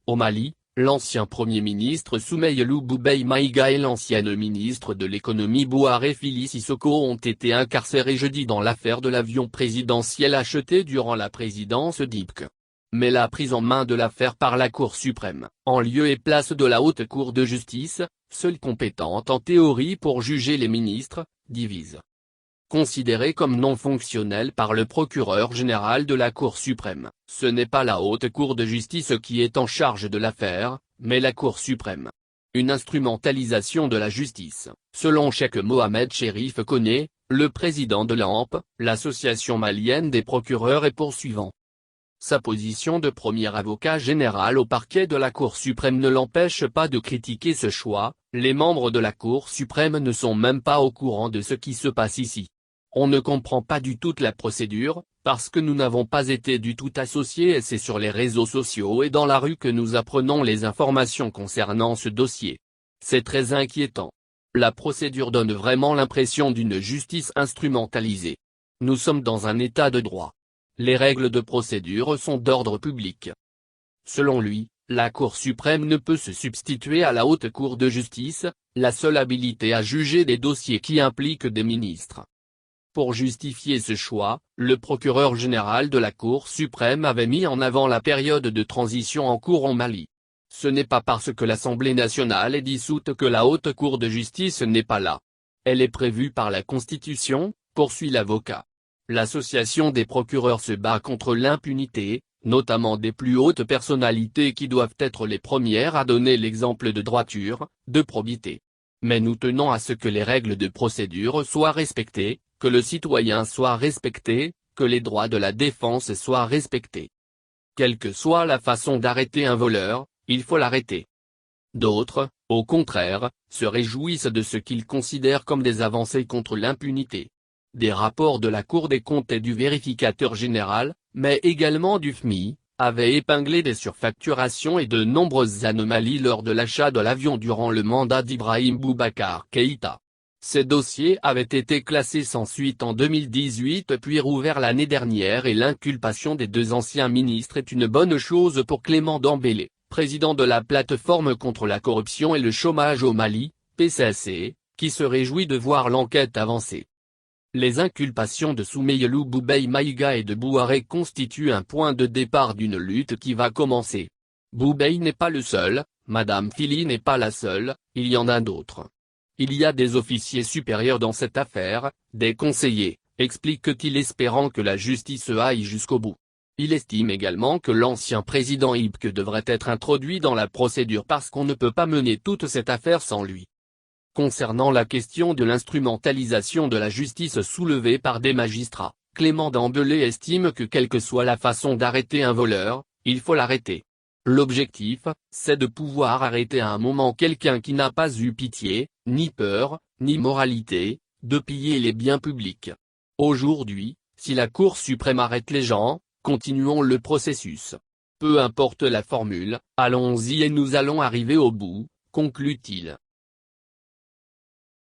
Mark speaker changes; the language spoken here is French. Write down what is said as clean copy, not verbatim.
Speaker 1: Au Mali, l'ancien Premier ministre Soumeylou Boubèye Maïga et l'ancienne ministre de l'économie Bouharé Fili Sissoko ont été incarcérés jeudi dans l'affaire de l'avion présidentiel acheté durant la présidence d'Ibk. Mais la prise en main de l'affaire par la Cour suprême, en lieu et place de la Haute Cour de justice, seule compétente en théorie pour juger les ministres, divise. Considéré comme non fonctionnel par le procureur général de la Cour suprême, ce n'est pas la Haute Cour de justice qui est en charge de l'affaire, mais la Cour suprême. Une instrumentalisation de la justice, selon Cheikh Mohamed Chérif Koné, le président de l'AMP, l'association malienne des procureurs et poursuivants. Sa position de premier avocat général au parquet de la Cour suprême ne l'empêche pas de critiquer ce choix. Les membres de la Cour suprême ne sont même pas au courant de ce qui se passe ici. On ne comprend pas du tout la procédure, parce que nous n'avons pas été du tout associés et c'est sur les réseaux sociaux et dans la rue que nous apprenons les informations concernant ce dossier. C'est très inquiétant. La procédure donne vraiment l'impression d'une justice instrumentalisée. Nous sommes dans un état de droit. Les règles de procédure sont d'ordre public. Selon lui, la Cour suprême ne peut se substituer à la Haute Cour de justice, la seule habilité à juger des dossiers qui impliquent des ministres. Pour justifier ce choix, le procureur général de la Cour suprême avait mis en avant la période de transition en cours en Mali. Ce n'est pas parce que l'Assemblée nationale est dissoute que la Haute Cour de justice n'est pas là. Elle est prévue par la Constitution, poursuit l'avocat. L'association des procureurs se bat contre l'impunité, notamment des plus hautes personnalités qui doivent être les premières à donner l'exemple de droiture, de probité. Mais nous tenons à ce que les règles de procédure soient respectées, que le citoyen soit respecté, que les droits de la défense soient respectés. Quelle que soit la façon d'arrêter un voleur, il faut l'arrêter. D'autres, au contraire, se réjouissent de ce qu'ils considèrent comme des avancées contre l'impunité. Des rapports de la Cour des comptes et du vérificateur général, mais également du FMI, avaient épinglé des surfacturations et de nombreuses anomalies lors de l'achat de l'avion durant le mandat d'Ibrahim Boubacar Keïta. Ces dossiers avaient été classés sans suite en 2018 puis rouverts l'année dernière et l'inculpation des deux anciens ministres est une bonne chose pour Clément Dembélé, président de la plateforme contre la corruption et le chômage au Mali, PCC, qui se réjouit de voir l'enquête avancer. Les inculpations de Soumeylou Boubèye Maïga et de Bouharé constituent un point de départ d'une lutte qui va commencer. Boubèye n'est pas le seul, Madame Fili n'est pas la seule, il y en a d'autres. Il y a des officiers supérieurs dans cette affaire, des conseillers, explique-t-il espérant que la justice aille jusqu'au bout. Il estime également que l'ancien président Ibk devrait être introduit dans la procédure parce qu'on ne peut pas mener toute cette affaire sans lui. Concernant la question de l'instrumentalisation de la justice soulevée par des magistrats, Clément Dembélé estime que quelle que soit la façon d'arrêter un voleur, il faut l'arrêter. L'objectif, c'est de pouvoir arrêter à un moment quelqu'un qui n'a pas eu pitié, ni peur, ni moralité, de piller les biens publics. Aujourd'hui, si la Cour suprême arrête les gens, continuons le processus. Peu importe la formule, allons-y et nous allons arriver au bout, conclut-il.